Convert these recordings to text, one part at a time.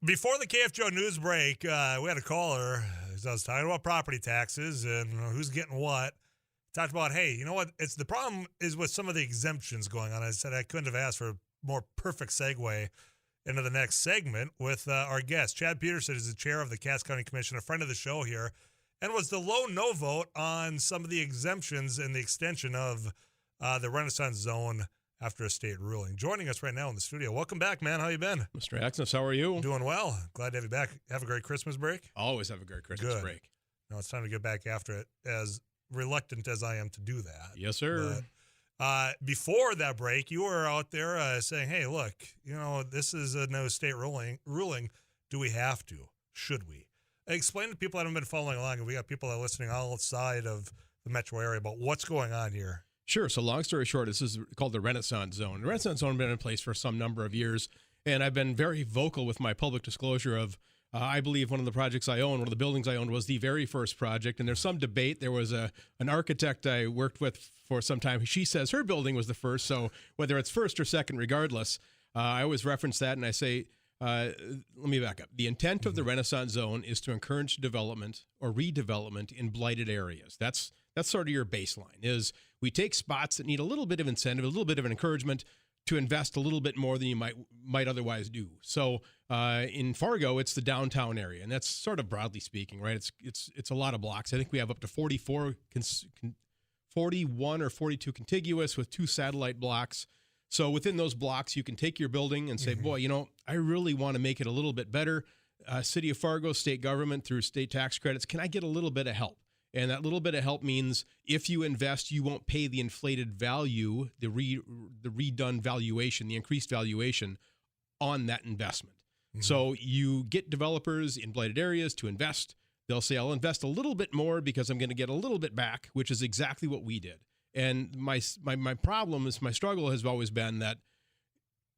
Before the KFJO news break, we had a caller. I was talking about property taxes and who's getting what. Talked about, hey, you know what? It's the problem is with some of the exemptions going on. I said I couldn't have asked for a more perfect segue into the next segment with our guest. Chad Peterson is the chair of the Cass County Commission, a friend of the show here, and was the low no vote on some of the exemptions and the extension of the Renaissance Zone after a state ruling. Joining us right now in the studio. Welcome back, man. How you been? Mr. Axness, how are you? Doing well. Glad to have you back. Have a great Christmas break? Always have a great Christmas break. No, it's time to get back after it, as reluctant as I am to do that. Yes, sir. But, before that break, you were out there saying, hey, look, you know, this is a no state ruling. Do we have to? Should we? Explain to people that haven't been following along, and we got people that are listening outside of the metro area about what's going on here. Sure. So long story short, this is called the Renaissance Zone. The Renaissance Zone has been in place for some number of years, and I've been very vocal with my public disclosure of I believe one of the projects I own, one of the buildings I owned was the very first project, and there's some debate. There was an architect I worked with for some time. She says her building was the first, so whether it's first or second, regardless, I always reference that, and I say, let me back up. The intent of the Renaissance Zone is to encourage development or redevelopment in blighted areas. That's sort of your baseline, is we take spots that need a little bit of incentive, a little bit of an encouragement to invest a little bit more than you might otherwise do. So in Fargo, it's the downtown area, and that's sort of broadly speaking, right? It's a lot of blocks. I think we have up to 41 or 42 contiguous with 2 satellite blocks. So within those blocks, you can take your building and say, boy, you know, I really want to make it a little bit better. City of Fargo, state government through state tax credits, can I get a little bit of help? And that little bit of help means if you invest, you won't pay the inflated value, the redone valuation, the increased valuation on that investment. Mm-hmm. So you get developers in blighted areas to invest. They'll say, I'll invest a little bit more because I'm going to get a little bit back, which is exactly what we did. And my problem is, my struggle has always been that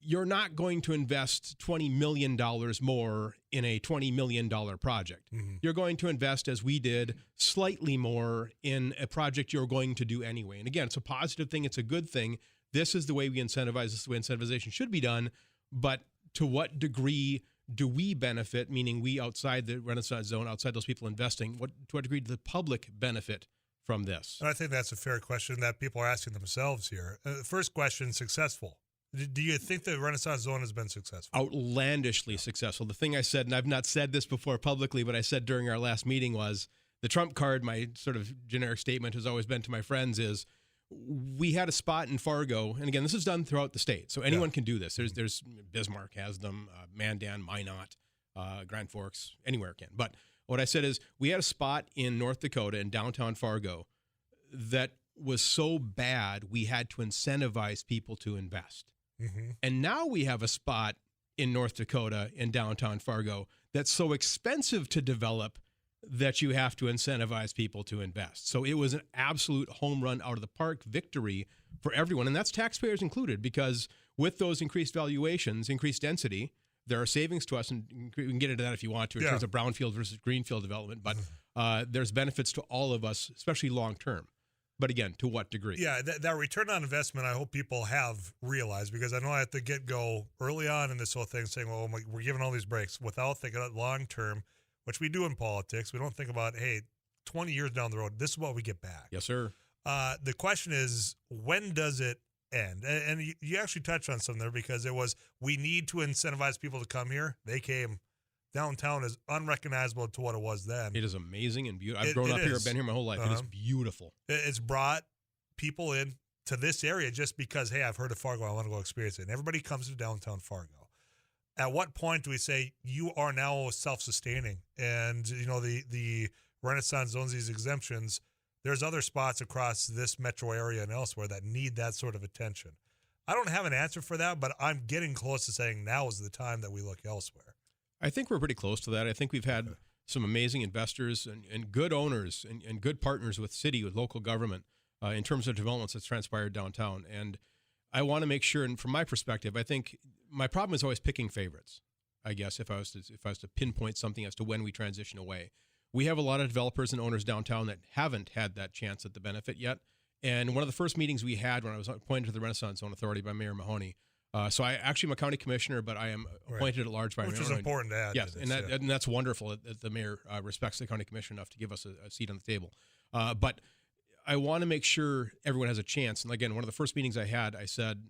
you're not going to invest $20 million more in a $20 million project. Mm-hmm. You're going to invest, as we did, slightly more in a project you're going to do anyway. And again, it's a positive thing. It's a good thing. This is the way we incentivize. This is the way incentivization should be done. But to what degree do we benefit, meaning we outside the Renaissance Zone, outside those people investing, to what degree does the public benefit from this? And I think that's a fair question that people are asking themselves here. First question, successful. Do you think the Renaissance Zone has been successful? Outlandishly successful. The thing I said, and I've not said this before publicly, but I said during our last meeting was, the trump card, my sort of generic statement has always been to my friends is, we had a spot in Fargo, and again, this is done throughout the state, so anyone can do this. There's Bismarck has them, Mandan, Minot, Grand Forks, anywhere can. But what I said is, we had a spot in North Dakota in downtown Fargo that was so bad we had to incentivize people to invest. Mm-hmm. And now we have a spot in North Dakota in downtown Fargo that's so expensive to develop that you have to incentivize people to invest. So it was an absolute home run out of the park victory for everyone. And that's taxpayers included, because with those increased valuations, increased density, there are savings to us. And we can get into that if you want to in terms of brownfield versus greenfield development. But there's benefits to all of us, especially long term. But again, to what degree? Yeah, that return on investment, I hope people have realized, because I know at the get-go early on in this whole thing saying, well, we're giving all these breaks without thinking about long-term, which we do in politics. We don't think about, hey, 20 years down the road, this is what we get back. Yes, sir. The question is, when does it end? And you actually touched on something there, because it was, we need to incentivize people to come here. They came. Downtown is unrecognizable to what it was then. It is amazing and beautiful. I've grown up here. I've been here my whole life. It is beautiful. It's brought people in to this area just because, hey, I've heard of Fargo. I want to go experience it. And everybody comes to downtown Fargo. At what point do we say you are now self-sustaining? And, you know, the Renaissance Zones, these exemptions, there's other spots across this metro area and elsewhere that need that sort of attention. I don't have an answer for that, but I'm getting close to saying now is the time that we look elsewhere. I think we're pretty close to that. I think we've had some amazing investors and good owners and good partners with city, with local government in terms of developments that's transpired downtown. And I want to make sure, and from my perspective, I think my problem is always picking favorites, I guess, if I was to pinpoint something as to when we transition away. We have a lot of developers and owners downtown that haven't had that chance at the benefit yet. And one of the first meetings we had when I was appointed to the Renaissance Zone Authority by Mayor Mahoney, So I'm a county commissioner, but I am appointed at large by which mayor. is important to add. Yes, to this, and that's wonderful that the mayor respects the county commission enough to give us a seat on the table. But I want to make sure everyone has a chance. And again, one of the first meetings I had, I said,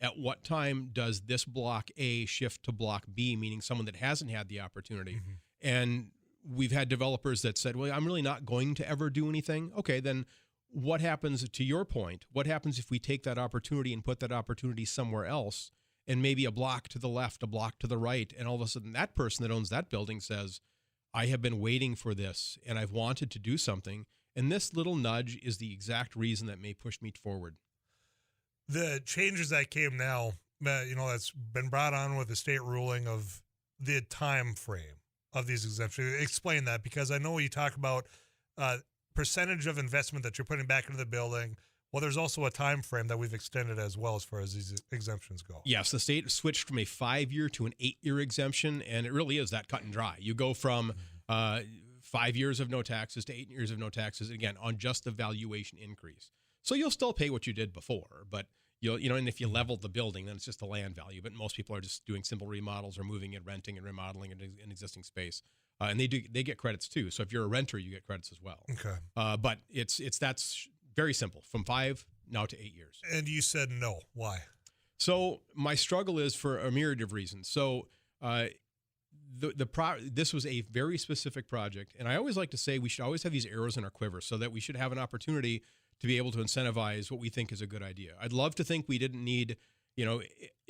at what time does this block A shift to block B, meaning someone that hasn't had the opportunity? Mm-hmm. And we've had developers that said, well, I'm really not going to ever do anything. Okay, then what happens, to your point, what happens if we take that opportunity and put that opportunity somewhere else, and maybe a block to the left, a block to the right, and all of a sudden that person that owns that building says, I have been waiting for this and I've wanted to do something, and this little nudge is the exact reason that may push me forward. The changes that came now, that's been brought on with the state ruling of the time frame of these exemptions. Explain that, because I know you talk about percentage of investment that you're putting back into the building. Well, there's also a time frame that we've extended as well as far as these exemptions go. Yes, the state switched from a 5-year to an 8-year exemption, and it really is that cut and dry. You go from 5 years of no taxes to 8 years of no taxes, again, on just the valuation increase. So you'll still pay what you did before, but and if you leveled the building, then it's just the land value. But most people are just doing simple remodels or moving and renting and remodeling an existing space. And they get credits too. So if you're a renter, you get credits as well. Okay. But that's very simple, from 5 now to 8 years. And you said no. Why? So my struggle is for a myriad of reasons. So this was a very specific project, and I always like to say we should always have these arrows in our quiver so that we should have an opportunity to be able to incentivize what we think is a good idea. I'd love to think we didn't need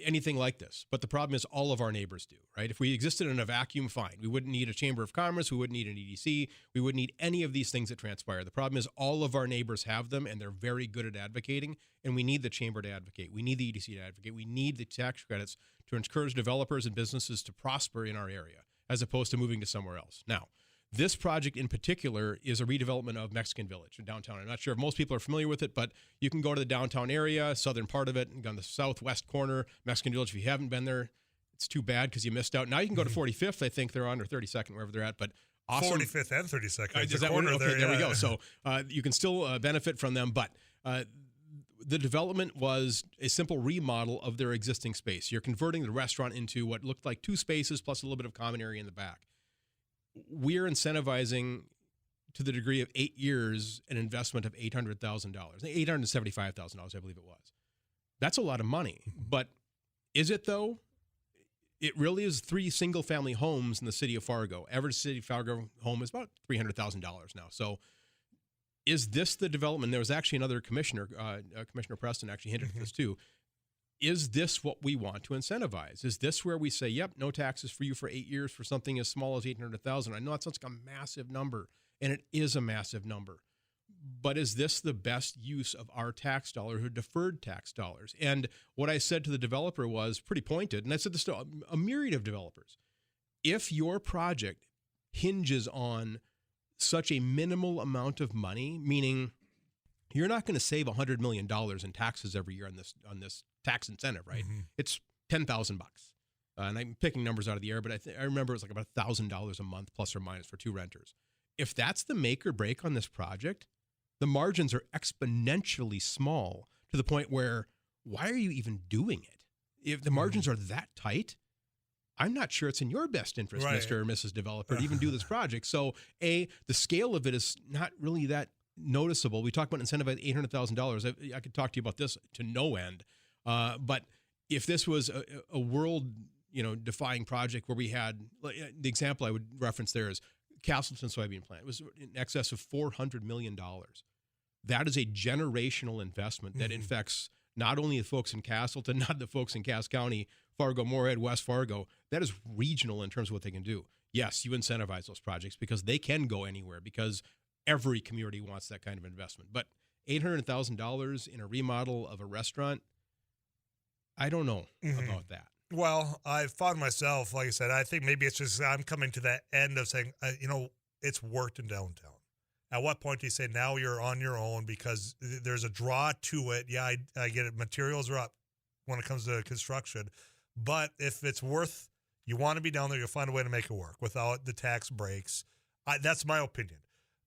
anything like this, but the problem is all of our neighbors do, right? If we existed in a vacuum, fine. We wouldn't need a Chamber of Commerce. We wouldn't need an EDC. We wouldn't need any of these things that transpire. The problem is all of our neighbors have them, and they're very good at advocating, and we need the Chamber to advocate. We need the EDC to advocate. We need the tax credits to encourage developers and businesses to prosper in our area as opposed to moving to somewhere else. Now, this project in particular is a redevelopment of Mexican Village in downtown. I'm not sure if most people are familiar with it, but you can go to the downtown area, southern part of it, and go on the southwest corner, Mexican Village. If you haven't been there, it's too bad because you missed out. Now you can go to 45th, I think they're on, or 32nd, wherever they're at. But awesome. 45th and 32nd. Is that corner okay, there we yeah. go. So you can still benefit from them, but the development was a simple remodel of their existing space. You're converting the restaurant into what looked like 2 spaces plus a little bit of common area in the back. We're incentivizing to the degree of 8 years an investment of $800,000, $875,000, I believe it was. That's a lot of money, but is it though? It really is 3 single-family homes in the city of Fargo. Average city of Fargo home is about $300,000 now. So is this the development? There was actually another commissioner, Commissioner Preston actually hinted at this too. Is this what we want to incentivize? Is this where we say, yep, no taxes for you for 8 years for something as small as $800,000? I know that sounds like a massive number, and it is a massive number. But is this the best use of our tax dollars or deferred tax dollars? And what I said to the developer was pretty pointed, and I said this to a myriad of developers. If your project hinges on such a minimal amount of money, meaning you're not going to save $100 million in taxes every year on this tax incentive, right? Mm-hmm. It's $10,000. And I'm picking numbers out of the air, but I remember it was like about $1,000 a month plus or minus for 2 renters. If that's the make or break on this project, the margins are exponentially small to the point where why are you even doing it? If the margins are that tight, I'm not sure it's in your best interest, right, Mr. or Mrs. Developer, to even do this project. So the scale of it is not really that noticeable. We talk about incentive $800,000. I could talk to you about this to no end. But if this was a world, defying project where we had, the example I would reference there is Castleton soybean plant. It was in excess of $400 million. That is a generational investment that infects not only the folks in Castleton, not the folks in Cass County, Fargo, Moorhead, West Fargo. That is regional in terms of what they can do. Yes, you incentivize those projects because they can go anywhere, because every community wants that kind of investment. But $800,000 in a remodel of a restaurant, I don't know about that. Well, I found myself, like I said, I think maybe it's just I'm coming to that end of saying, it's worked in downtown. At what point do you say now you're on your own because there's a draw to it? Yeah, I get it. Materials are up when it comes to construction. But if it's worth, you want to be down there, you'll find a way to make it work without the tax breaks. That's my opinion.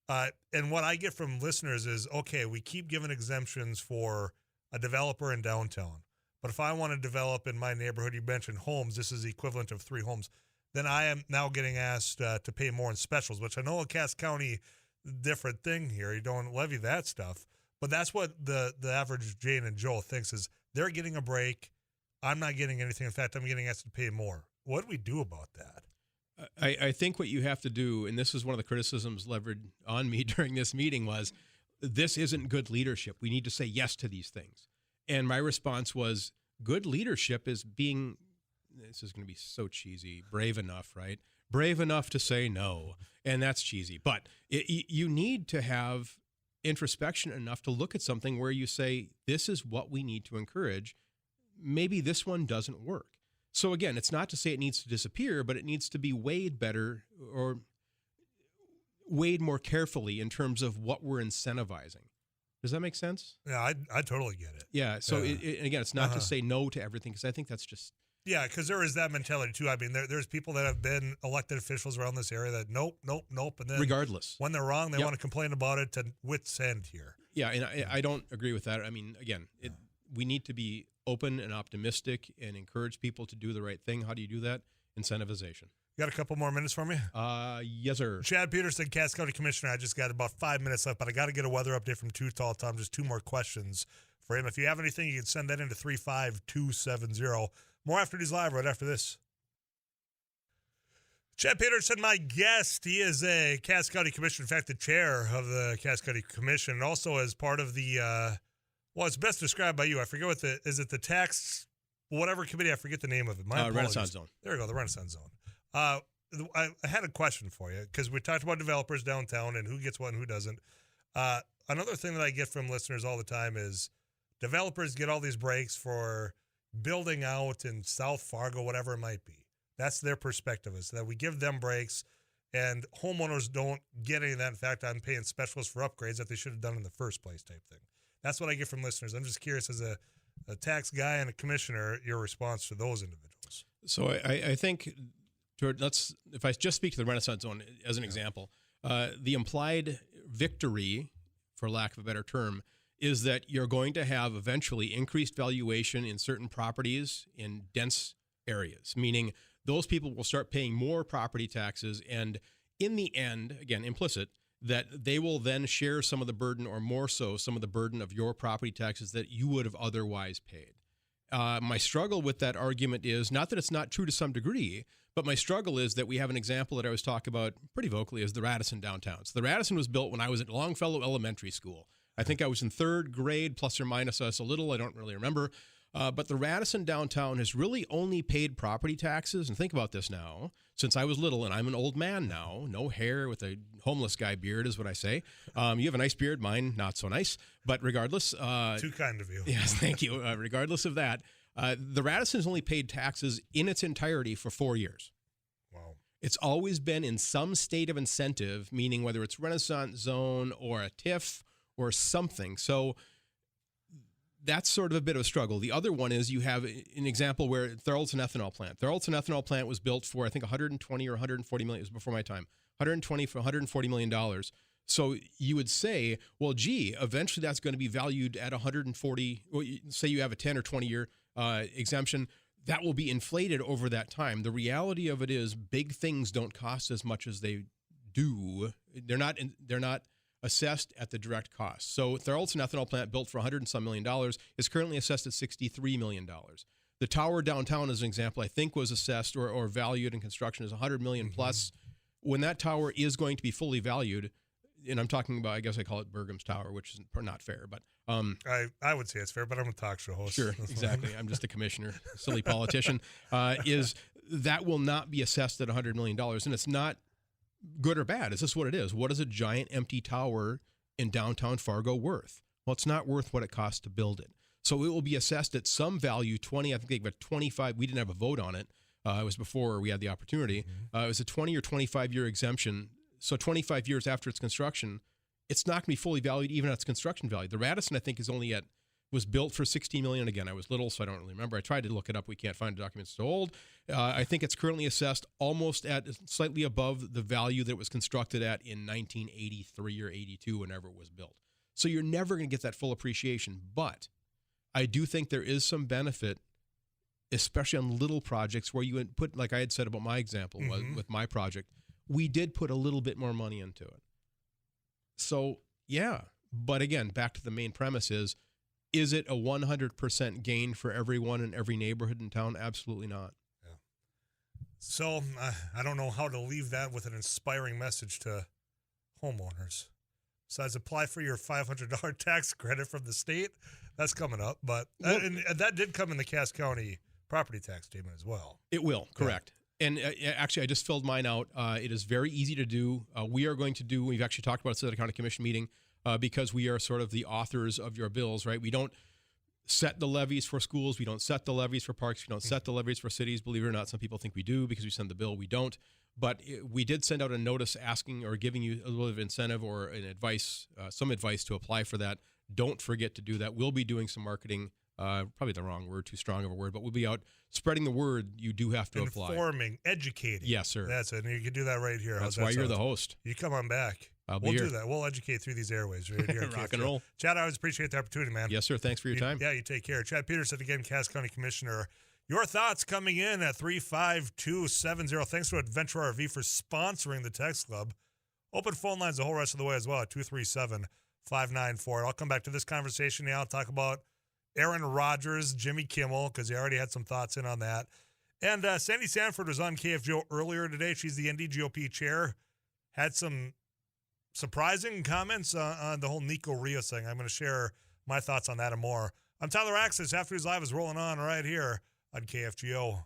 And what I get from listeners is, okay, we keep giving exemptions for a developer in downtown. But if I want to develop in my neighborhood, you mentioned homes, this is the equivalent of 3 homes, then I am now getting asked to pay more in specials, which I know in Cass County, different thing here. You don't levy that stuff. But that's what the average Jane and Joe thinks is they're getting a break. I'm not getting anything. In fact, I'm getting asked to pay more. What do we do about that? I think what you have to do, and this is one of the criticisms levered on me during this meeting, was this isn't good leadership. We need to say yes to these things. And my response was, good leadership is being, this is going to be so cheesy, brave enough, right? Brave enough to say no. And that's cheesy. But you need to have introspection enough to look at something where you say, this is what we need to encourage. Maybe this one doesn't work. So again, it's not to say it needs to disappear, but it needs to be weighed better or weighed more carefully in terms of what we're incentivizing. Does that make sense? Yeah, I totally get it. Yeah. So again, it's not to say no to everything, because I think that's just. Yeah, because there is that mentality too. I mean, there's people that have been elected officials around this area that nope. And then regardless, when they're wrong, they want to complain about it to wit's end here. Yeah, and I don't agree with that. I mean, again, we need to be open and optimistic and encourage people to do the right thing. How do you do that? Incentivization. You got a couple more minutes for me? Yes, sir. Chad Peterson, Cass County Commissioner. I just got about 5 minutes left, but I got to get a weather update from Too Tall Tom. Just 2 more questions for him. If you have anything, you can send that into 35270. More After News Live right after this. Chad Peterson, my guest. He is a Cass County Commissioner, in fact, the chair of the Cass County Commission, and also as part of the, it's best described by you. I forget is it the tax, whatever committee? I forget the name of it. My Renaissance Zone. There we go, the Renaissance Zone. I had a question for you because we talked about developers downtown and who gets what and who doesn't. Another thing that I get from listeners all the time is developers get all these breaks for building out in South Fargo, whatever it might be. That's their perspective, is that we give them breaks and homeowners don't get any of that. In fact, I'm paying specialists for upgrades that they should have done in the first place type thing. That's what I get from listeners. I'm just curious, as a tax guy and a commissioner, your response to those individuals. So I think, if I just speak to the Renaissance Zone as an example, the implied victory, for lack of a better term, is that you're going to have eventually increased valuation in certain properties in dense areas, meaning those people will start paying more property taxes, and in the end, again, implicit, that they will then share some of the burden, or more so, some of the burden of your property taxes that you would have otherwise paid. My struggle with that argument is not that it's not true to some degree, but my struggle is that we have an example that I was talking about pretty vocally as the Radisson downtown. So the Radisson was built when I was at Longfellow Elementary School. I think I was in 3rd grade, plus or minus us a little. I don't really remember. But the Radisson downtown has really only paid property taxes. And think about this now. Since I was little, and I'm an old man now, no hair with a homeless guy beard is what I say. You have a nice beard, mine not so nice. But regardless. Too kind of you. Yes, thank you. Regardless of that, the Radisson's only paid taxes in its entirety for 4 years. Wow. It's always been in some state of incentive, meaning whether it's Renaissance Zone or a TIF or something. So that's sort of a bit of a struggle. The other one is you have an example where Thurleton Ethanol Plant. Thurleton Ethanol Plant was built for, I think, 120 or 140 million. It was before my time. 120 for $140 million. So you would say, well, gee, eventually that's going to be valued at 140. Well, say you have a 10 or 20 year exemption. That will be inflated over that time. The reality of it is big things don't cost as much as they do. They're not assessed at the direct cost. So Thurleton Ethanol Plant, built for $100 and some million, is currently assessed at $63 million. The tower downtown, as an example, I think was assessed or valued in construction as $100 million plus. When that tower is going to be fully valued, and I'm talking about, I guess I call it Bergham's Tower, which is not fair, but I would say it's fair, but I'm a talk show host. Sure, exactly. I'm just a commissioner, silly politician. Is that will not be assessed at $100 million, and it's not good or bad. It's just what it is. What is a giant empty tower in downtown Fargo worth? Well, it's not worth what it costs to build it. So it will be assessed at some value, 20, I think they have 25. We didn't have a vote on it. It was before we had the opportunity. It was a 20 or 25-year exemption. So 25 years after its construction, it's not going to be fully valued even at its construction value. The Radisson, I think, was built for $16 million. Again, I was little, so I don't really remember. I tried to look it up. We can't find the documents. So old. I think it's currently assessed almost at slightly above the value that it was constructed at in 1983 or 82, whenever it was built. So you're never going to get that full appreciation. But I do think there is some benefit, especially on little projects where you put, like I had said about my example with my project, we did put a little bit more money into it. So, yeah. But again, back to the main premise is it a 100% gain for everyone in every neighborhood in town? Absolutely not. Yeah. So I don't know how to leave that with an inspiring message to homeowners. Besides, apply for your $500 tax credit from the state. That's coming up. But and that did come in the Cass County property tax statement as well. It will, correct. Yeah. And actually, I just filled mine out. It is very easy to do. We've actually talked about it at the County Commission meeting because we are sort of the authors of your bills, right? We don't set the levies for schools. We don't set the levies for parks. We don't set the levies for cities. Believe it or not, some people think we do because we send the bill. We don't. But we did send out a notice asking or giving you a little bit of incentive or an advice, some advice to apply for that. Don't forget to do that. We'll be doing some marketing. Probably the wrong word, too strong of a word, but we'll be out spreading the word. You do have to apply. Informing, educating. Yes, sir. That's it. And you can do that right here. That's why you're the host. You come on back. We'll do that. We'll educate through these airways right here. Rock and roll. Chad, I always appreciate the opportunity, man. Yes, sir. Thanks for your time. Yeah, you take care. Chad Peterson, again, Cass County Commissioner. Your thoughts coming in at 35270. Thanks to Adventure RV for sponsoring the text club. Open phone lines the whole rest of the way as well at 237-594. I'll come back to this conversation now. I'll talk about Aaron Rodgers, Jimmy Kimmel, because he already had some thoughts in on that. And Sandy Sanford was on KFGO earlier today. She's the NDGOP chair. Had some surprising comments on the whole Nico Rios thing. I'm going to share my thoughts on that and more. I'm Tyler Axness. After His Live is rolling on right here on KFGO.